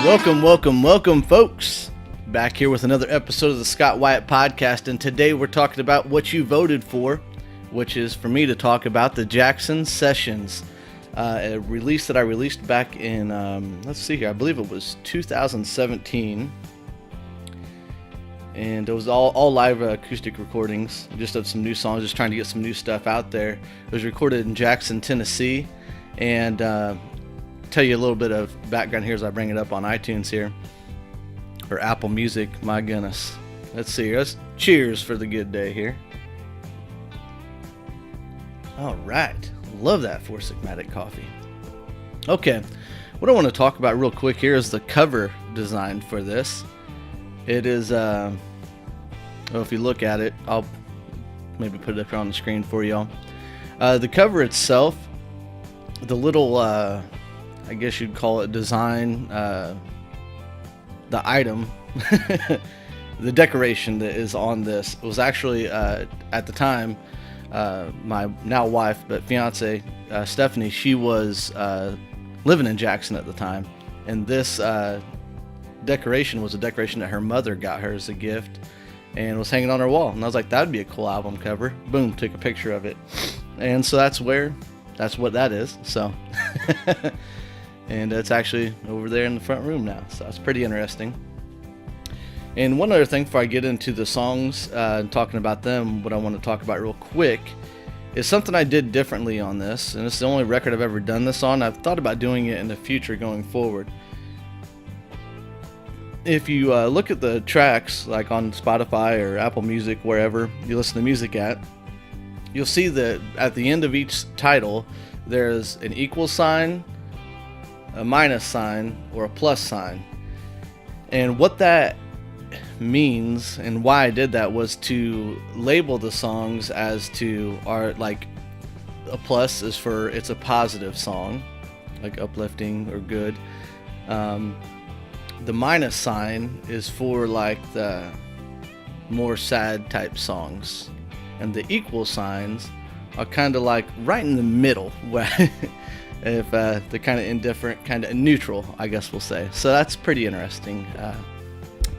Welcome, folks. Back here with another episode of the Scott Wyatt podcast, and today we're talking about what you voted for, which is for me to talk about the Jackson Sessions, a release that I released back in, let's see here, I believe it was 2017, and it was all live acoustic recordings, just of some new songs, just trying to get some new stuff out there. It was recorded in Jackson, Tennessee, and tell you a little bit of background here as I bring it up on iTunes here, or Apple Music. My goodness, let's see, let's cheers for the good day here. All right, love that Four Sigmatic coffee. Okay, what I want to talk about real quick here is the cover design for this. It is well, if you look at it, I'll maybe put it up here on the screen for y'all. The cover itself, the little I guess you'd call it design, the item, the decoration that is on this was actually, at the time, my now wife, but fiance, Stephanie, she was living in Jackson at the time, and this decoration was a decoration that her mother got her as a gift and was hanging on her wall, and I was like, that'd be a cool album cover. Boom, took a picture of it, and so that's what that is. So and it's actually over there in the front room now, so it's pretty interesting. And one other thing before I get into the songs and talking about them, what I want to talk about real quick is something I did differently on this, and it's the only record I've ever done this on. I've thought about doing it in the future going forward. If you look at the tracks, like on Spotify or Apple Music, wherever you listen to music at, you'll see that at the end of each title there's an equal sign, a minus sign, or a plus sign. And what that means and why I did that was to label the songs as to are like, a plus is for it's a positive song, like uplifting or good. The minus sign is for like the more sad type songs, and the equal signs are kind of like right in the middle, where if they're kind of indifferent, kind of neutral, I guess we'll say. So that's pretty interesting.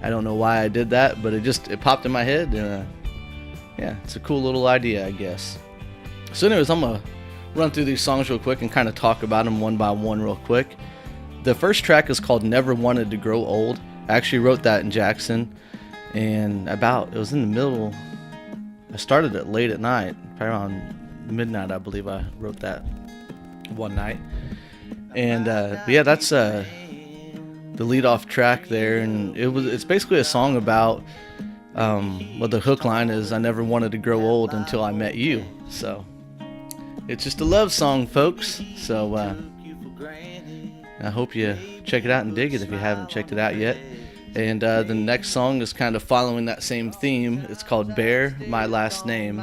I don't know why I did that, but it popped in my head, and yeah, it's a cool little idea, I guess. So anyways, I'm gonna run through these songs real quick and kind of talk about them one by one real quick. The first track is called Never Wanted to Grow Old. I actually wrote that in Jackson, and it was in the middle. I started it late at night, probably around midnight, I believe I wrote that one night. And yeah, that's the lead off track there, and it's basically a song about well, the hook line is, I never wanted to grow old until I met you. So it's just a love song, folks. So I hope you check it out and dig it if you haven't checked it out yet. And the next song is kind of following that same theme. It's called Bear My Last Name.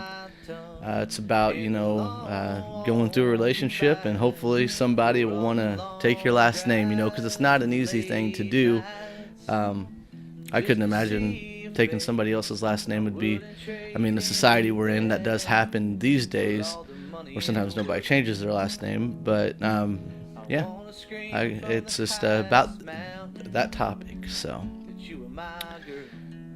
It's about, going through a relationship, and hopefully somebody will want to take your last name, because it's not an easy thing to do. I couldn't imagine taking somebody else's last name would be, the society we're in, that does happen these days, where sometimes nobody changes their last name. But yeah, it's just about that topic. So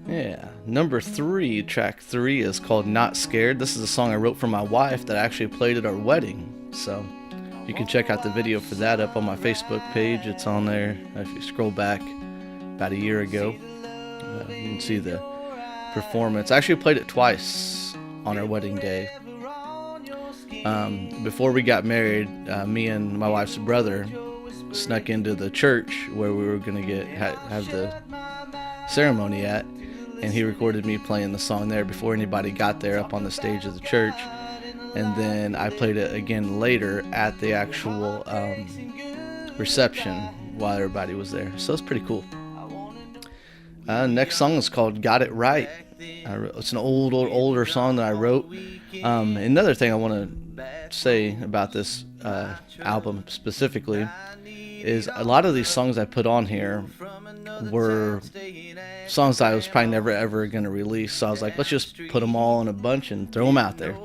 yeah, number 3, track 3 is called Not Scared. This is a song I wrote for my wife that I actually played at our wedding. So you can check out the video for that up on my Facebook page. It's on there. If you scroll back about a year ago, you can see the performance. I actually played it twice on our wedding day. Before we got married, me and my wife's brother snuck into the church where we were going to have the ceremony at, and he recorded me playing the song there before anybody got there up on the stage of the church. And then I played it again later at the actual reception while everybody was there. So it's pretty cool. Next song is called Got It Right. It's an older song that I wrote. Another thing I want to say about this album specifically is a lot of these songs I put on here were songs I was probably never ever going to release. So I was like, let's just put them all in a bunch and throw them out there.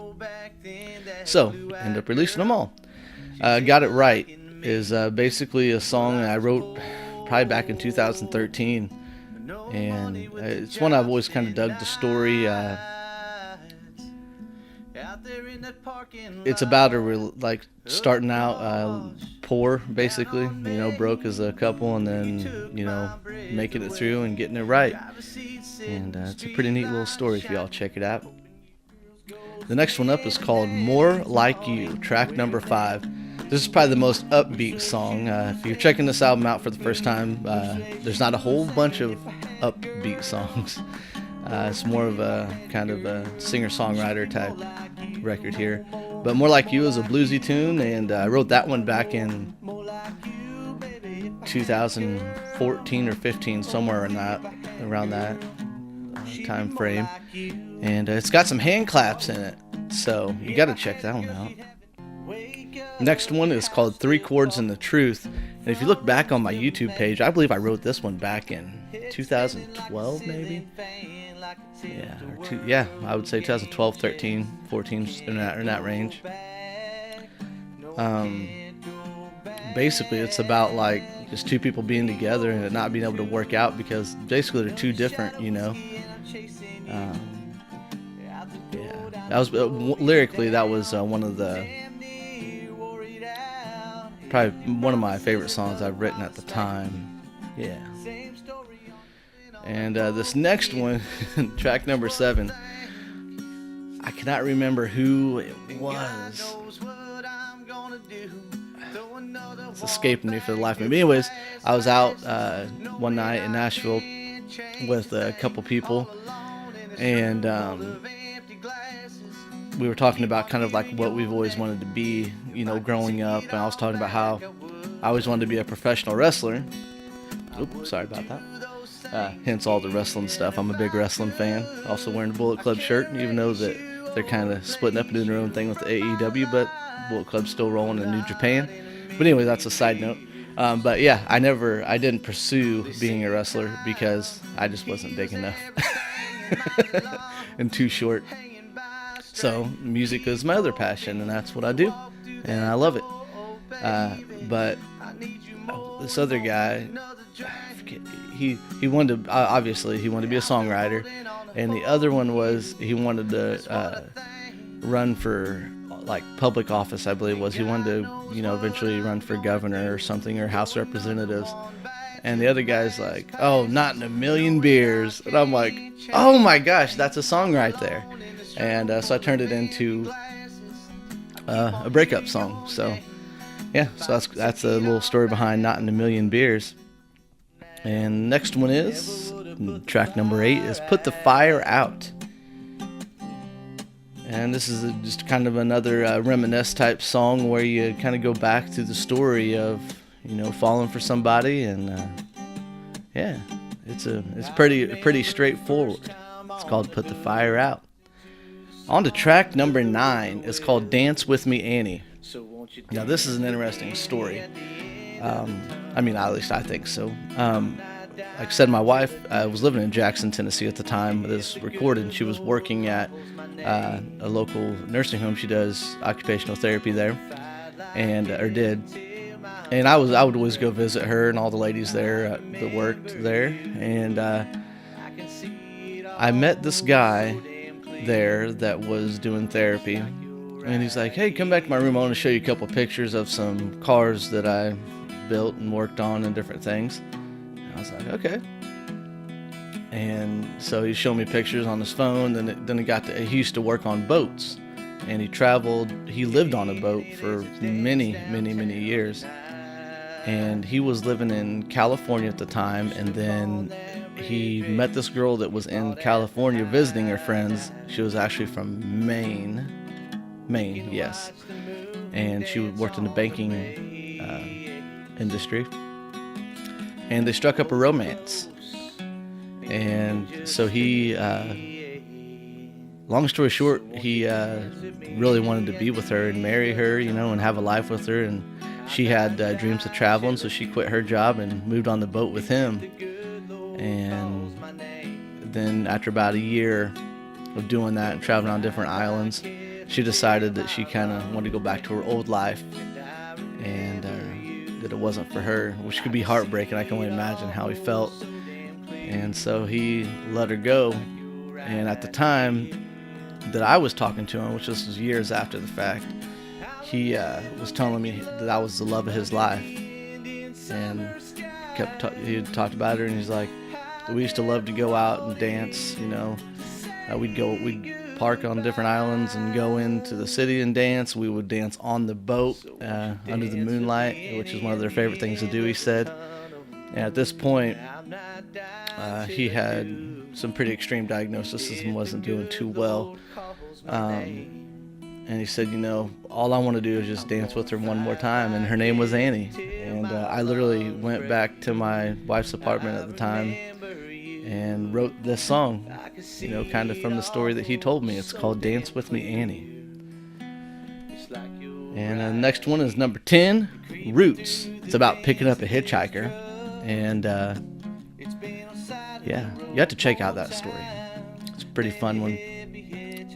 So end up releasing them all. Got It Right is basically a song I wrote probably back in 2013, and it's one I've always kind of dug the story. It's about like starting out poor, basically, broke as a couple, and then making it through and getting it right. And it's a pretty neat little story if y'all check it out. The next one up is called More Like You, track number 5. This is probably the most upbeat song. If you're checking this album out for the first time, there's not a whole bunch of upbeat songs. It's more of a kind of a singer-songwriter type record here. But More Like You is a bluesy tune, and I wrote that one back in 2014 or 15, somewhere around that time frame. And it's got some hand claps in it, so you got to check that one out. Next one is called 3 Chords and the Truth. And if you look back on my YouTube page, I believe I wrote this one back in 2012, maybe? Yeah, I would say 2012, 13, 14, in that range. Basically, it's about like just two people being together and it not being able to work out because basically they're too different, that was lyrically, that was probably one of my favorite songs I've written at the time. Yeah. And this next one, track number 7, I cannot remember who it was. It's escaping me for the life of me. But anyways, I was out one night in Nashville with a couple people, and we were talking about kind of like what we've always wanted to be, growing up. And I was talking about how I always wanted to be a professional wrestler. Oops, sorry about that. Hence all the wrestling stuff. I'm a big wrestling fan. Also wearing the Bullet Club shirt, even though that they're kind of splitting up and doing their own thing with the AEW, but Bullet Club's still rolling in New Japan. But anyway, that's a side note. But yeah, I didn't pursue being a wrestler because I just wasn't big enough and too short. So music is my other passion, and that's what I do, and I love it. But this other guy, I forget, he wanted to, obviously he wanted to be a songwriter, and the other one was he wanted to run for like public office, I believe it was. He wanted to, eventually run for governor or something, or House of Representatives. And the other guy's like, oh, not in a million beers. And I'm like, oh my gosh, that's a song right there. And so I turned it into a breakup song. So yeah, so that's a little story behind Not in a Million Beers. And next one is track number 8 is Put the Fire Out. And this is just kind of another reminisce type song where you kind of go back to the story of falling for somebody, and yeah, it's pretty straightforward. It's called Put the Fire Out. On to track number 9. It's called Dance With Me, Annie. Now this is an interesting story. At least I think so. Like I said, my wife was living in Jackson, Tennessee at the time this was recorded, and she was working at a local nursing home. She does occupational therapy there, or did. And I would always go visit her and all the ladies there that worked there. And I met this guy there that was doing therapy. And he's like, hey, come back to my room. I want to show you a couple pictures of some cars that I built and worked on and different things. And I was like, okay. And so he showed me pictures on his phone. Then he used to work on boats. And he lived on a boat for many, many, many years. And he was living in California at the time, and then he met this girl that was in California visiting her friends. She was actually from Maine, yes. And she worked in the banking industry. And they struck up a romance. And so long story short, he really wanted to be with her and marry her, and have a life with her. And she had dreams of traveling, so she quit her job and moved on the boat with him. And then after about a year of doing that and traveling on different islands, she decided that she kind of wanted to go back to her old life, and that it wasn't for her, which could be heartbreaking. I can only imagine how he felt. And so he let her go. And at the time that I was talking to him, which was years after the fact, he was telling me that I was the love of his life. And he talked about her, and he's like, we used to love to go out and dance, you know. We'd park on different islands and go into the city and dance. We would dance on the boat under the moonlight, which is one of their favorite things to do, he said. And at this point, he had some pretty extreme diagnosis and wasn't doing too well. And he said, you know, all I want to do is just dance with her one more time. And her name was Annie. And I literally went back to my wife's apartment at the time and wrote this song, you know, kind of from the story that he told me. It's called Dance With Me, Annie. And the next one is number 10, Roots. It's about picking up a hitchhiker. And yeah, you have to check out that story. It's a pretty fun one.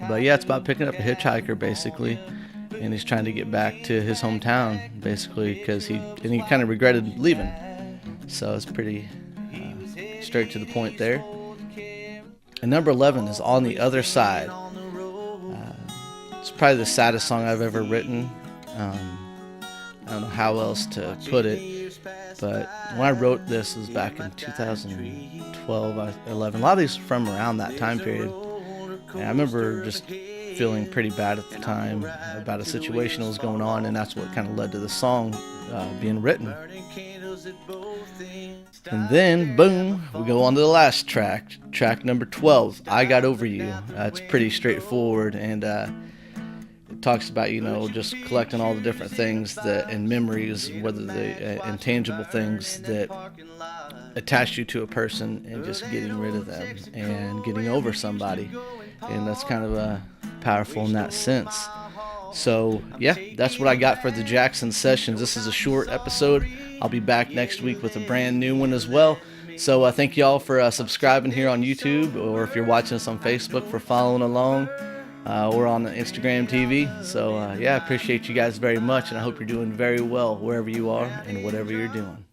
But yeah, it's about picking up a hitchhiker, basically. And he's trying to get back to his hometown, basically, because he kind of regretted leaving. So it's pretty straight to the point there. And number 11 is On the Other Side. It's probably the saddest song I've ever written. I don't know how else to put it, but when I wrote this, it was back in 2012, 11. A lot of these are from around that time period. And I remember just feeling pretty bad at the time about a situation that was going on, and that's what kind of led to the song being written. And then, boom, we go on to the last track number 12, I Got Over You. It's pretty straightforward, and it talks about, you know, just collecting all the different things that and memories, whether the intangible things that attach you to a person, and just getting rid of them and getting over somebody. And that's kind of powerful in that sense. So yeah, that's what I got for the Jackson Sessions. This is a short episode. I'll be back next week with a brand new one as well. So thank y'all for subscribing here on YouTube, or if you're watching us on Facebook, for following along. Or on Instagram TV. So yeah, I appreciate you guys very much, and I hope you're doing very well wherever you are and whatever you're doing.